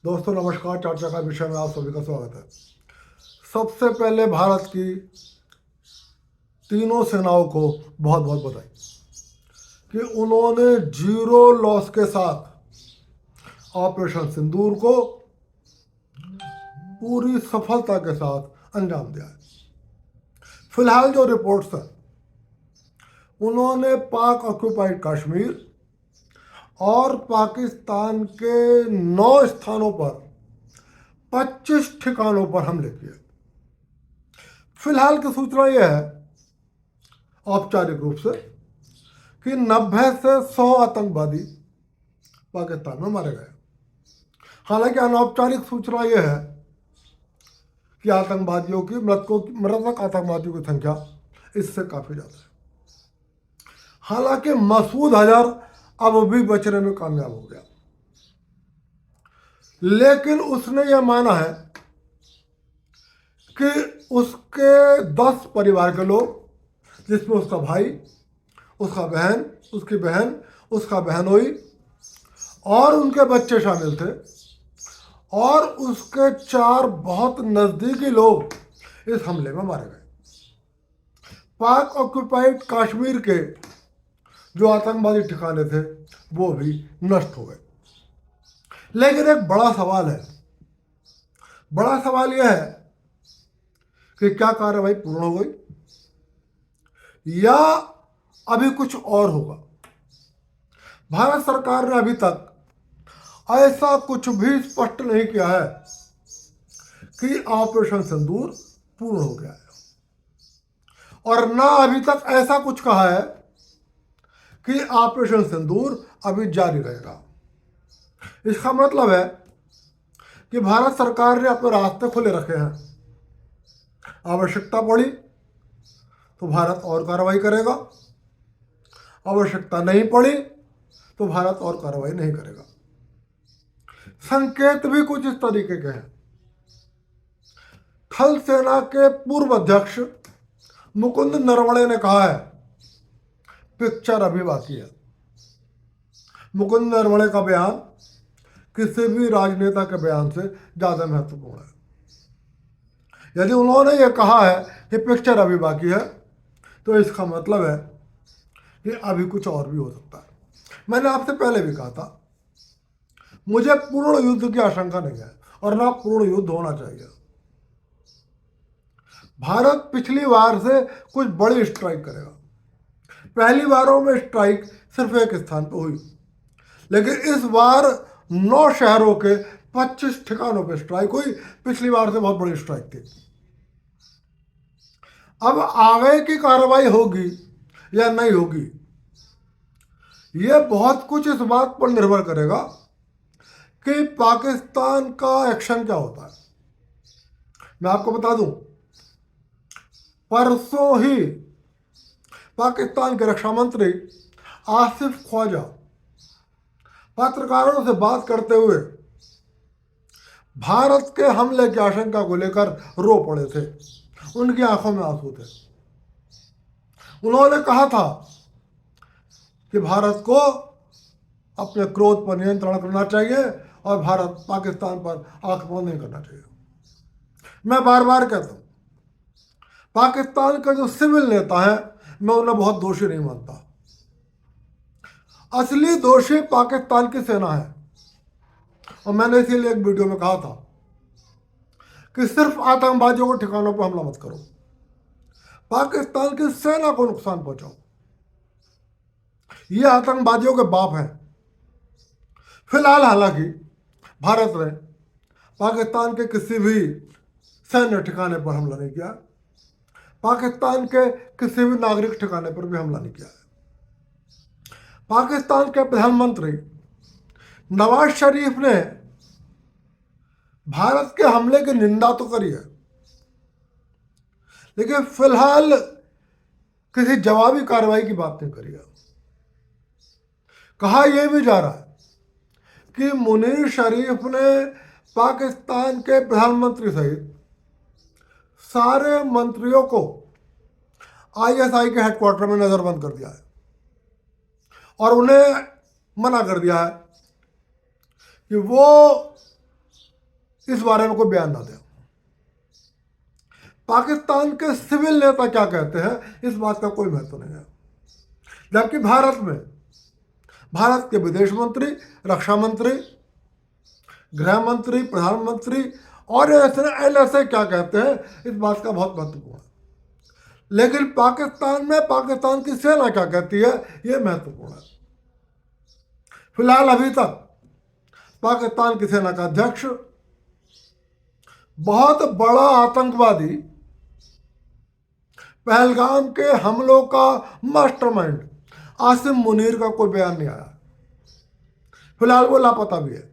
दोस्तों नमस्कार। चर्चा का विषय में आप सभी का स्वागत है। सबसे पहले भारत की तीनों सेनाओं को बहुत बहुत बधाई कि उन्होंने जीरो लॉस के साथ ऑपरेशन सिंदूर को पूरी सफलता के साथ अंजाम दिया है। फिलहाल जो रिपोर्ट्स हैं, उन्होंने पाक ऑक्यूपाइड कश्मीर और पाकिस्तान के 9 स्थानों पर 25 ठिकानों पर हमले किए। फिलहाल की सूचना यह है औपचारिक रूप से कि 90 से 100 आतंकवादी पाकिस्तान में मारे गए। हालांकि अनौपचारिक सूचना यह है कि आतंकवादियों की मृतक आतंकवादियों की संख्या इससे काफ़ी ज़्यादा है। हालांकि मसूद अजहर अब भी बचने में कामयाब हो गया, लेकिन उसने यह माना है कि उसके 10 परिवार के लोग, जिसमें उसका भाई, उसका बहन, उसकी बहन, उसका बहनोई और उनके बच्चे शामिल थे, और उसके 4 बहुत नज़दीकी लोग इस हमले में मारे गए। पाक ऑक्यूपाइड कश्मीर के जो आतंकवादी ठिकाने थे वो भी नष्ट हो गए। लेकिन एक बड़ा सवाल है। बड़ा सवाल यह है कि क्या कार्रवाई पूर्ण हो गई या अभी कुछ और होगा। भारत सरकार ने अभी तक ऐसा कुछ भी स्पष्ट नहीं किया है कि ऑपरेशन सिंदूर पूर्ण हो गया है, और ना अभी तक ऐसा कुछ कहा है कि ऑपरेशन सिंदूर अभी जारी रहेगा। इसका मतलब है कि भारत सरकार ने अपने रास्ते खुले रखे हैं। आवश्यकता पड़ी तो भारत और कार्रवाई करेगा, आवश्यकता नहीं पड़ी तो भारत और कार्रवाई नहीं करेगा। संकेत भी कुछ इस तरीके के हैं। थल सेना के पूर्व अध्यक्ष मुकुंद नरवणे ने कहा है पिक्चर अभी बाकी है। मुकुंद नरवणे का बयान किसी भी राजनेता के बयान से ज्यादा महत्वपूर्ण है। यदि उन्होंने ये कहा है कि पिक्चर अभी बाकी है, तो इसका मतलब है कि अभी कुछ और भी हो सकता है। मैंने आपसे पहले भी कहा था, मुझे पूर्ण युद्ध की आशंका नहीं है और ना पूर्ण युद्ध होना चाहिए। भारत पिछली बार से कुछ बड़ी स्ट्राइक करेगा। पहली बारों में स्ट्राइक सिर्फ एक स्थान पर हुई, लेकिन इस बार 9 शहरों के 25 ठिकानों पर स्ट्राइक हुई। पिछली बार से बहुत बड़ी स्ट्राइक थी। अब आगे की कार्रवाई होगी या नहीं होगी, यह बहुत कुछ इस बात पर निर्भर करेगा कि पाकिस्तान का एक्शन क्या होता है। मैं आपको बता दूं, परसों ही पाकिस्तान के रक्षा मंत्री आसिफ ख्वाजा पत्रकारों से बात करते हुए भारत के हमले की आशंका को लेकर रो पड़े थे। उनकी आंखों में आंसू थे। उन्होंने कहा था कि भारत को अपने क्रोध पर नियंत्रण करना चाहिए और भारत पाकिस्तान पर आक्रमण नहीं करना चाहिए। मैं बार बार कहता हूं, पाकिस्तान के जो सिविल नेता हैं, मैं उन्हें बहुत दोषी नहीं मानता। असली दोषी पाकिस्तान की सेना है। और मैंने इसीलिए एक वीडियो में कहा था कि सिर्फ आतंकवादियों को ठिकानों पर हमला मत करो, पाकिस्तान की सेना को नुकसान पहुंचाओ। ये आतंकवादियों के बाप हैं। फिलहाल हालांकि भारत ने पाकिस्तान के किसी भी सैन्य ठिकाने पर हमला नहीं किया, पाकिस्तान के किसी भी नागरिक ठिकाने पर भी हमला नहीं किया है। पाकिस्तान के प्रधानमंत्री नवाज शरीफ ने भारत के हमले की निंदा तो करी है, लेकिन फिलहाल किसी जवाबी कार्रवाई की बात नहीं करी है। कहा यह भी जा रहा है कि मुनीर शरीफ ने पाकिस्तान के प्रधानमंत्री सहित सारे मंत्रियों को आईएसआई के हेडक्वार्टर में नजरबंद कर दिया है और उन्हें मना कर दिया है कि वो इस बारे में कोई बयान ना दे। पाकिस्तान के सिविल नेता क्या कहते हैं इस बात का कोई महत्व नहीं है। जबकि भारत में भारत के विदेश मंत्री, रक्षा मंत्री, गृह मंत्री, प्रधानमंत्री और ऐसे क्या कहते हैं इस बात का बहुत महत्वपूर्ण है। लेकिन पाकिस्तान में पाकिस्तान की सेना क्या कहती है ये महत्वपूर्ण है। फिलहाल अभी तक पाकिस्तान की सेना का अध्यक्ष बहुत बड़ा आतंकवादी, पहलगाम के हमलों का मास्टरमाइंड आसिम मुनीर का कोई बयान नहीं आया। फिलहाल वो लापता भी है।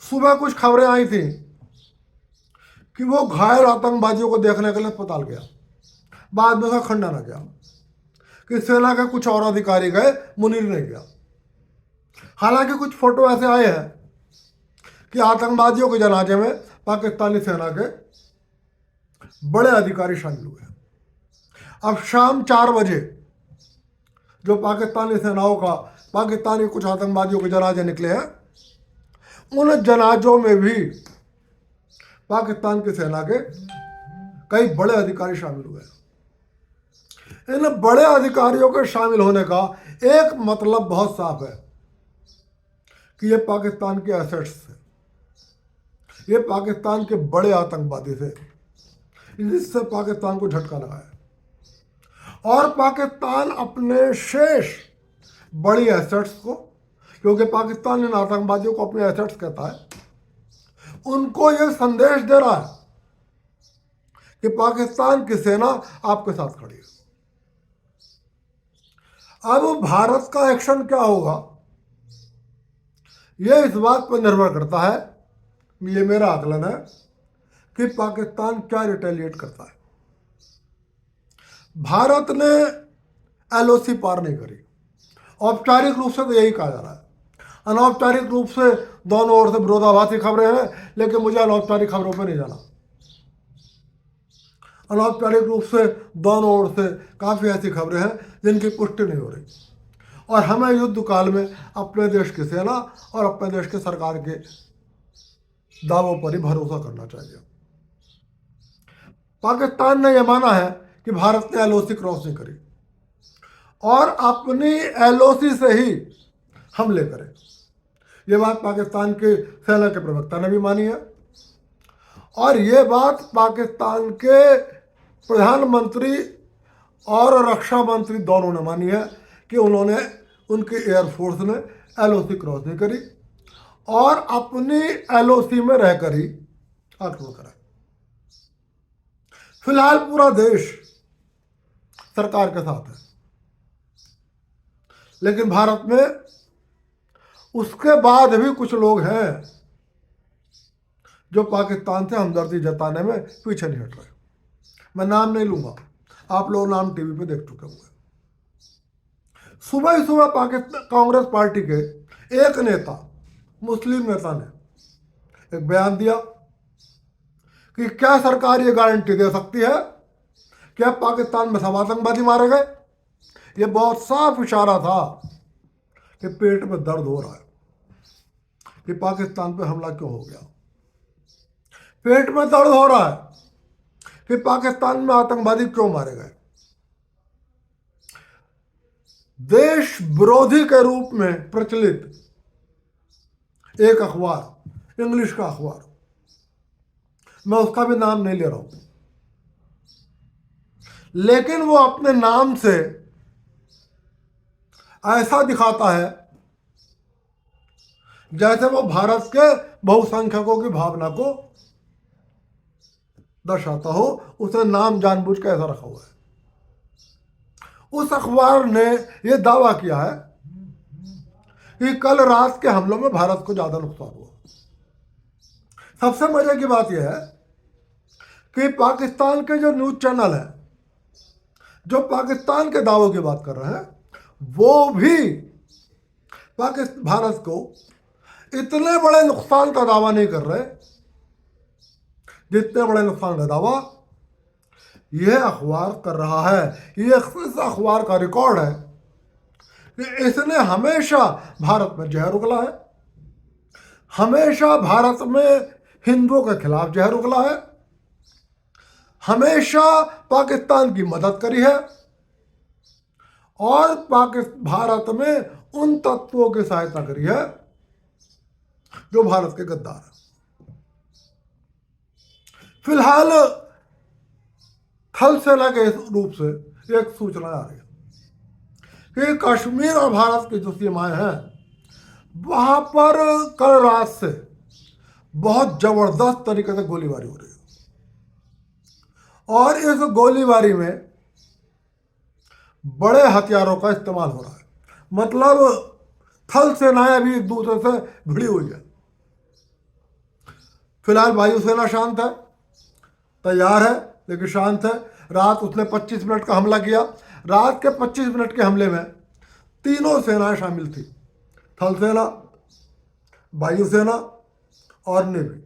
सुबह कुछ खबरें आई थी कि वो घायल आतंकवादियों को देखने के लिए अस्पताल गया, बाद में उसका खंडन आ गया कि सेना के कुछ और अधिकारी गए, मुनीर नहीं गया। हालांकि कुछ फोटो ऐसे आए हैं कि आतंकवादियों के जनाजे में पाकिस्तानी सेना के बड़े अधिकारी शामिल हुए। अब शाम 4 बजे जो पाकिस्तानी सेनाओं का पाकिस्तानी कुछ आतंकवादियों के जनाजे निकले हैं, उन जनाजों में भी पाकिस्तान की सेना के कई बड़े अधिकारी शामिल हुए। इन बड़े अधिकारियों के शामिल होने का एक मतलब बहुत साफ है कि ये पाकिस्तान के एसेट्स थे, ये पाकिस्तान के बड़े आतंकवादी थे, जिससे पाकिस्तान को झटका लगा है। और पाकिस्तान अपने शेष बड़ी एसेट्स को, क्योंकि पाकिस्तान इन आतंकवादियों को अपने एसेट्स कहता है, उनको ये संदेश दे रहा है कि पाकिस्तान की सेना आपके साथ खड़ी है। अब भारत का एक्शन क्या होगा ये इस बात पर निर्भर करता है, ये मेरा आकलन है, कि पाकिस्तान क्या रिटेलिएट करता है। भारत ने एलओसी पार नहीं करी। औपचारिक रूप से तो यही कहा जा रहा है। अनौपचारिक रूप से दोनों ओर से विरोधाभासी खबरें हैं, लेकिन मुझे अनौपचारिक खबरों पर नहीं जाना। अनौपचारिक रूप से दोनों ओर से काफ़ी ऐसी खबरें हैं जिनकी पुष्टि नहीं हो रही। और हमें युद्ध काल में अपने देश की सेना और अपने देश की सरकार के दावों पर ही भरोसा करना चाहिए। पाकिस्तान ने यह माना है कि भारत ने एलओसी क्रॉस नहीं करी और अपनी एलओसी से ही हमले करें। ये बात पाकिस्तान के सेना के प्रवक्ता ने भी मानी है और ये बात पाकिस्तान के प्रधानमंत्री और रक्षा मंत्री दोनों ने मानी है कि उनकी एयरफोर्स ने एलओसी क्रॉस नहीं करी और अपनी एलओसी में रहकर ही आक्रमण करा। फिलहाल पूरा देश सरकार के साथ है, लेकिन भारत में उसके बाद भी कुछ लोग हैं जो पाकिस्तान से हमदर्दी जताने में पीछे नहीं हट रहे। मैं नाम नहीं लूंगा, आप लोग नाम टीवी पे देख चुके होंगे। सुबह ही सुबह पाकिस्तान कांग्रेस पार्टी के एक नेता, मुस्लिम नेता ने एक बयान दिया कि क्या सरकार ये गारंटी दे सकती है कि अब पाकिस्तान में सब आतंकवादी मारे गए। ये बहुत साफ इशारा था कि पेट में दर्द हो रहा है कि पाकिस्तान पे हमला क्यों हो गया। पेट में दर्द हो रहा है कि पाकिस्तान में आतंकवादी क्यों मारे गए। देश विरोधी के रूप में प्रचलित एक अखबार, इंग्लिश का अखबार, मैं उसका भी नाम नहीं ले रहा हूं, लेकिन वो अपने नाम से ऐसा दिखाता है जैसे वो भारत के बहुसंख्यकों की भावना को दर्शाता हो। उसने नाम जानबूझ के ऐसा रखा हुआ है। उस अखबार ने यह दावा किया है कि कल रात के हमलों में भारत को ज्यादा नुकसान हुआ। सबसे मजे की बात यह है कि पाकिस्तान के जो न्यूज चैनल है जो पाकिस्तान के दावों की बात कर रहे हैं, वो भी भारत को इतने बड़े नुकसान का दावा नहीं कर रहे जितने बड़े नुकसान का दावा यह अखबार कर रहा है। ये इस अखबार का रिकॉर्ड है कि इसने हमेशा भारत में जहर उगला है, हमेशा भारत में हिंदुओं के खिलाफ जहर उगला है, हमेशा पाकिस्तान की मदद करी है और भारत में उन तत्वों की सहायता करी है जो भारत के गद्दार हैं। फिलहाल थल सेना के रूप से एक सूचना आ रही है कि कश्मीर और भारत की जो सीमाएं हैं वहां पर कल रात से बहुत जबरदस्त तरीके से गोलीबारी हो रही है और इस गोलीबारी में बड़े हथियारों का इस्तेमाल हो रहा है। मतलब थल सेनाएं भी एक दूसरे से भिड़ी हुई है। फिलहाल वायुसेना शांत है, तैयार है, लेकिन शांत है। रात उसने 25 मिनट का हमला किया। रात के 25 मिनट के हमले में तीनों सेनाएं शामिल थी, थल सेना, वायुसेना और नेवी।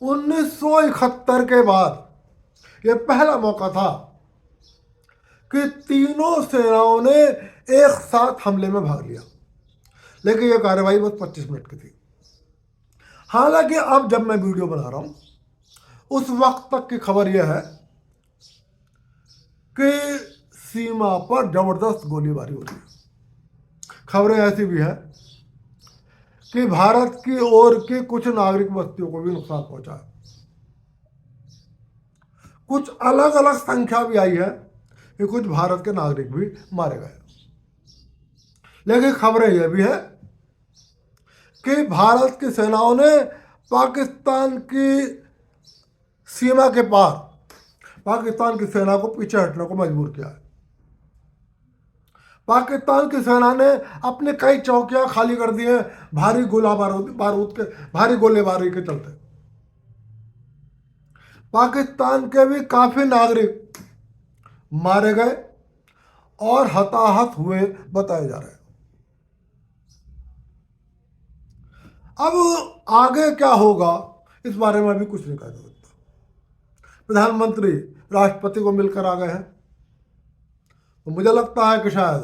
1971 के बाद यह पहला मौका था कि तीनों सेनाओं ने एक साथ हमले में भाग लिया, लेकिन यह कार्रवाई बस 25 मिनट की थी। हालांकि अब जब मैं वीडियो बना रहा हूं उस वक्त तक की खबर यह है कि सीमा पर जबरदस्त गोलीबारी हो रही है। खबरें ऐसी भी हैं कि भारत की ओर की कुछ नागरिक बस्तियों को भी नुकसान पहुंचा है। कुछ अलग अलग संख्या भी आई है कि कुछ भारत के नागरिक भी मारे गए। लेकिन खबरें यह भी है कि भारत की सेनाओं ने पाकिस्तान की सीमा के पार पाकिस्तान की सेना को पीछे हटने को मजबूर किया है। पाकिस्तान की सेना ने अपने कई चौकियां खाली कर दी हैं भारी गोलीबारी के चलते। पाकिस्तान के भी काफी नागरिक मारे गए और हताहत हुए बताए जा रहे हैं। अब आगे क्या होगा इस बारे में अभी कुछ नहीं कह सकता। प्रधानमंत्री राष्ट्रपति को मिलकर आ गए हैं, तो मुझे लगता है कि शायद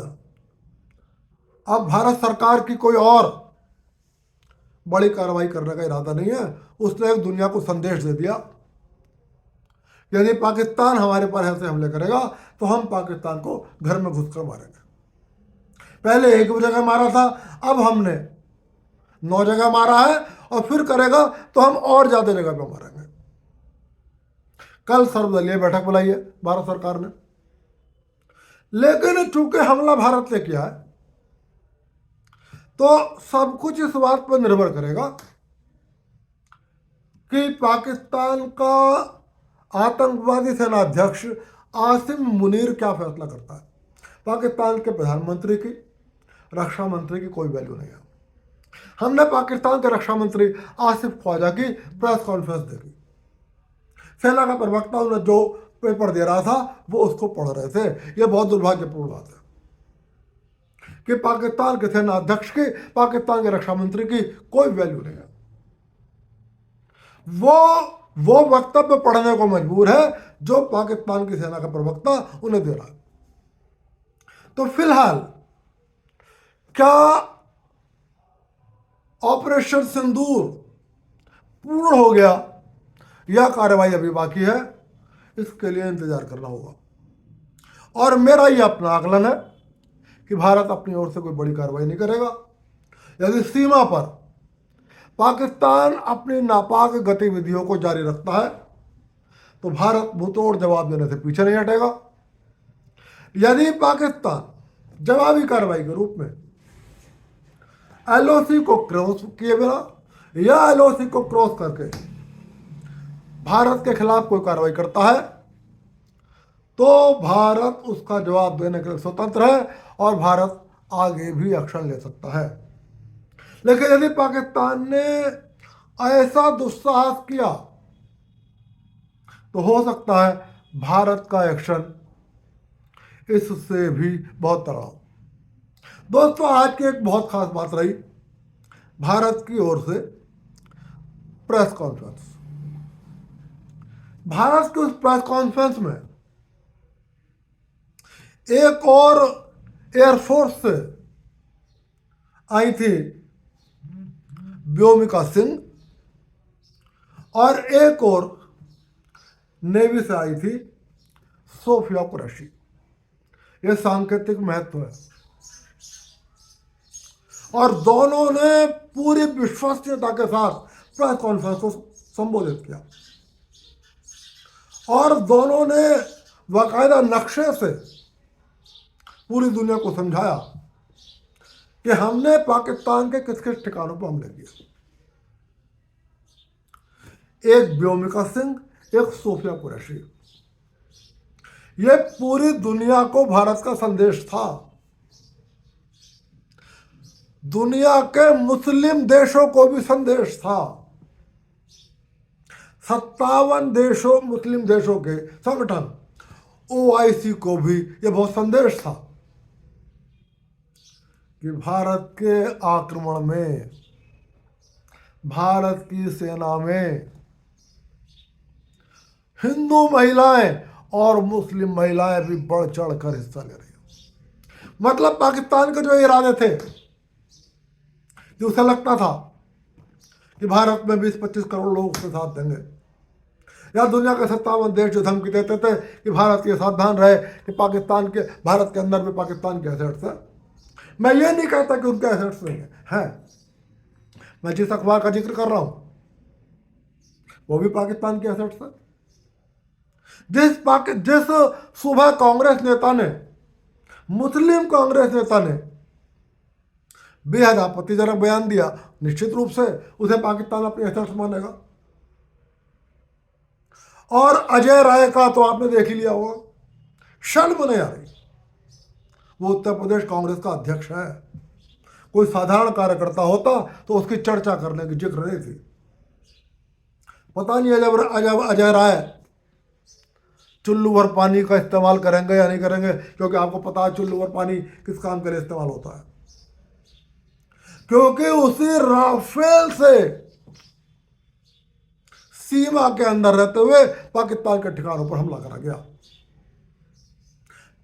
अब भारत सरकार की कोई और बड़ी कार्रवाई करने का इरादा नहीं है। उसने एक दुनिया को संदेश दे दिया, यदि पाकिस्तान हमारे पर ऐसे हमले करेगा तो हम पाकिस्तान को घर में घुसकर मारेंगे। पहले एक जगह मारा था, अब हमने 9 जगह मारा है और फिर करेगा तो हम और ज्यादा जगह पे मारेंगे। कल सर्वदलीय बैठक बुलाई है भारत सरकार ने, लेकिन चूंकि हमला भारत ने किया है तो सब कुछ इस बात पर निर्भर करेगा कि पाकिस्तान का आतंकवादी सेना अध्यक्ष आसिम मुनीर क्या फैसला करता है। पाकिस्तान के प्रधानमंत्री की, रक्षा मंत्री की कोई वैल्यू नहीं है। हमने पाकिस्तान के रक्षा मंत्री आसिफ ख्वाजा की प्रेस कॉन्फ्रेंस देखी। सेना का प्रवक्ता उन्हें जो पेपर दे रहा था वो उसको पढ़ रहे थे। यह बहुत दुर्भाग्यपूर्ण बात है कि पाकिस्तान के सेना अध्यक्ष की, पाकिस्तान के रक्षा मंत्री की कोई वैल्यू नहीं है। वो वक्तव्य पढ़ने को मजबूर है जो पाकिस्तान की सेना का प्रवक्ता उन्हें दे रहा है। तो फिलहाल क्या ऑपरेशन सिंदूर पूर्ण हो गया या कार्रवाई अभी बाकी है, इसके लिए इंतजार करना होगा। और मेरा यह अपना आकलन है कि भारत अपनी ओर से कोई बड़ी कार्रवाई नहीं करेगा। यदि सीमा पर पाकिस्तान अपनी नापाक गतिविधियों को जारी रखता है तो भारत मुंहतोड़ जवाब देने से पीछे नहीं हटेगा। यदि पाकिस्तान जवाबी कार्रवाई के रूप में एलओसी को क्रॉस किए बिना या एलओसी को क्रॉस करके भारत के खिलाफ कोई कार्रवाई करता है तो भारत उसका जवाब देने के लिए स्वतंत्र है और भारत आगे भी एक्शन ले सकता है। लेकिन यदि पाकिस्तान ने ऐसा दुस्साहस किया तो हो सकता है भारत का एक्शन इससे भी बहुत तगड़ा हो। दोस्तों, आज की एक बहुत खास बात रही भारत की ओर से प्रेस कॉन्फ्रेंस। भारत की उस प्रेस कॉन्फ्रेंस में एक और एयरफोर्स से आई थी व्योमिका सिंह और एक और नेवी से आई थी सोफिया कुरैशी। ये सांकेतिक महत्व है। और दोनों ने पूरी विश्वसनीयता के साथ प्रेस कॉन्फ्रेंस को संबोधित किया और दोनों ने बाकायदा नक्शे से पूरी दुनिया को समझाया कि हमने पाकिस्तान के किस किस ठिकानों पर हमले किए। एक व्योमिका सिंह, एक सोफिया कुरैशी। ये पूरी दुनिया को भारत का संदेश था। दुनिया के मुस्लिम देशों को भी संदेश था। 57 देशों, मुस्लिम देशों के संगठन OIC को भी यह बहुत संदेश था कि भारत के आक्रमण में, भारत की सेना में हिंदू महिलाएं और मुस्लिम महिलाएं भी बढ़ चढ़ कर हिस्सा ले रही हैं। मतलब पाकिस्तान के जो इरादे थे, जो उसे लगता था कि भारत में 20-25 करोड़ लोग उसके साथ देंगे, या दुनिया के 57 देश जो धमकी देते थे कि भारत ये सावधान रहे कि पाकिस्तान के, भारत के अंदर में पाकिस्तान के एसेट्स है। मैं ये नहीं कहता कि उनके एसेट्स नहीं है, मैं जिस अखबार का जिक्र कर रहा हूं वो भी पाकिस्तान के एसेट्स है। जिस सुबह कांग्रेस नेता ने, मुस्लिम कांग्रेस नेता ने बेहद आपत्तिजनक बयान दिया, निश्चित रूप से उसे पाकिस्तान अपने एसेट्स मानेगा। और अजय राय का तो आपने देख ही लिया होगा, शर्म नहीं आ रही। वो उत्तर प्रदेश कांग्रेस का अध्यक्ष है। कोई साधारण कार्यकर्ता होता तो उसकी चर्चा करने की जिक्र नहीं थी। पता नहीं अजय राय चुल्लू भर पानी का इस्तेमाल करेंगे या नहीं करेंगे, क्योंकि आपको पता है चुल्लू भर पानी किस काम के लिए इस्तेमाल होता है। क्योंकि उसी राफेल से सीमा के अंदर रहते हुए पाकिस्तान के ठिकानों पर हमला करा गया,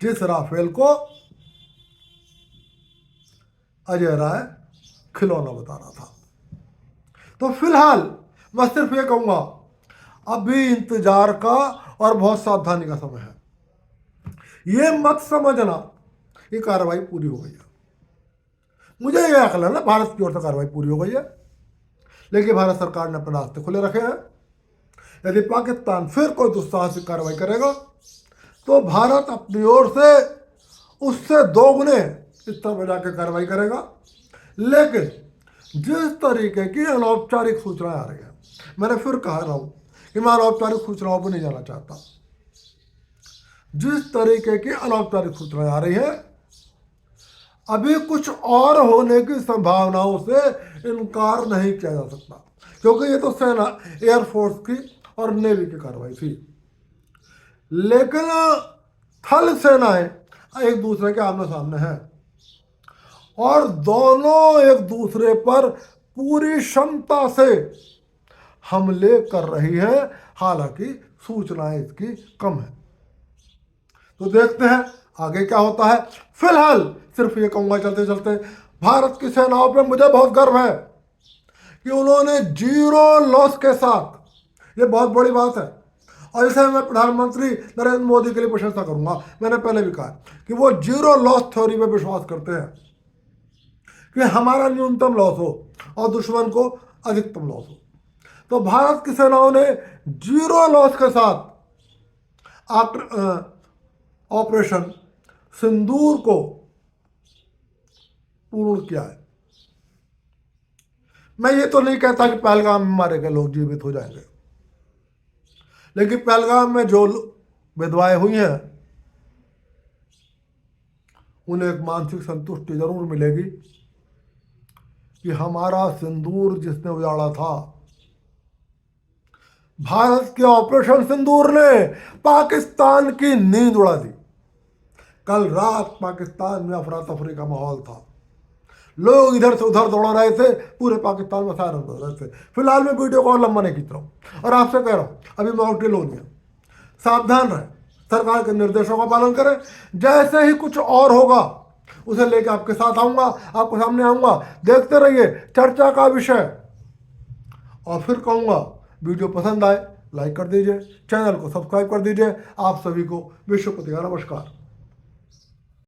जिस राफेल को अजय राय खिलौना बता रहा था। तो फिलहाल मैं सिर्फ ये कहूंगा, अभी इंतजार का और बहुत सावधानी का समय है। ये मत समझना ये कार्रवाई पूरी हो गई है। मुझे यह अकल है ना, भारत की ओर से कार्रवाई पूरी हो गई है, लेकिन भारत सरकार ने अपने रास्ते खुले रखे हैं। यदि पाकिस्तान फिर कोई दुस्साहसिक कार्रवाई करेगा तो भारत अपनी ओर से उससे दोगुने स्तर पर जाकर कार्रवाई करेगा। लेकिन जिस तरीके की अनौपचारिक सूचनाएं आ रही है, मैंने फिर कह रहा हूं कि मैं अनौपचारिक सूचनाओं पर नहीं जाना चाहता। जिस तरीके की अनौपचारिक सूचनाएं आ रही है, अभी कुछ और होने की संभावनाओं से इनकार नहीं किया जा सकता, क्योंकि ये तो सेना, एयरफोर्स की और नेवी की कार्रवाई थी। लेकिन थल सेनाएं एक दूसरे के आमने सामने हैं और दोनों एक दूसरे पर पूरी क्षमता से हमले कर रही है, हालांकि सूचनाएं इसकी कम है। तो देखते हैं आगे क्या होता है। फिलहाल सिर्फ ये कहूंगा चलते चलते, भारत की सेनाओं पे मुझे बहुत गर्व है कि उन्होंने 0 लॉस के साथ, ये बहुत बड़ी बात है। और इसे मैं प्रधानमंत्री नरेंद्र मोदी के लिए प्रशंसा करूंगा। मैंने पहले भी कहा कि वो 0 लॉस थ्योरी पे विश्वास करते हैं कि हमारा न्यूनतम लॉस हो और दुश्मन को अधिकतम लॉस हो। तो भारत की सेनाओं ने 0 लॉस के साथ ऑपरेशन सिंदूर को पूर्ण किया है। मैं ये तो नहीं कहता कि पहलगाम में मारे गए लोग जीवित हो जाएंगे, लेकिन पहलगाम में जो विधवाएं हुई हैं उन्हें एक मानसिक संतुष्टि जरूर मिलेगी कि हमारा सिंदूर जिसने उजाड़ा था, भारत के ऑपरेशन सिंदूर ने पाकिस्तान की नींद उड़ा दी। कल रात पाकिस्तान में अफरा तफरी का माहौल था, लोग इधर से उधर दौड़ रहे थे, पूरे पाकिस्तान में सायरन बज रहे थे। फिलहाल मैं वीडियो को और लंबा नहीं खींच रहा हूँ और आपसे कह रहा हूँ, अभी मॉक ड्रिल होनी है, सावधान रहें, सरकार के निर्देशों का पालन करें। जैसे ही कुछ और होगा उसे लेकर आपके साथ आऊँगा, आपके सामने आऊँगा, देखते रहिए, चर्चा का विषय। और फिर कहूँगा वीडियो पसंद आए लाइक कर दीजिए, चैनल को सब्सक्राइब कर दीजिए। आप सभी को विश्व को नमस्कार।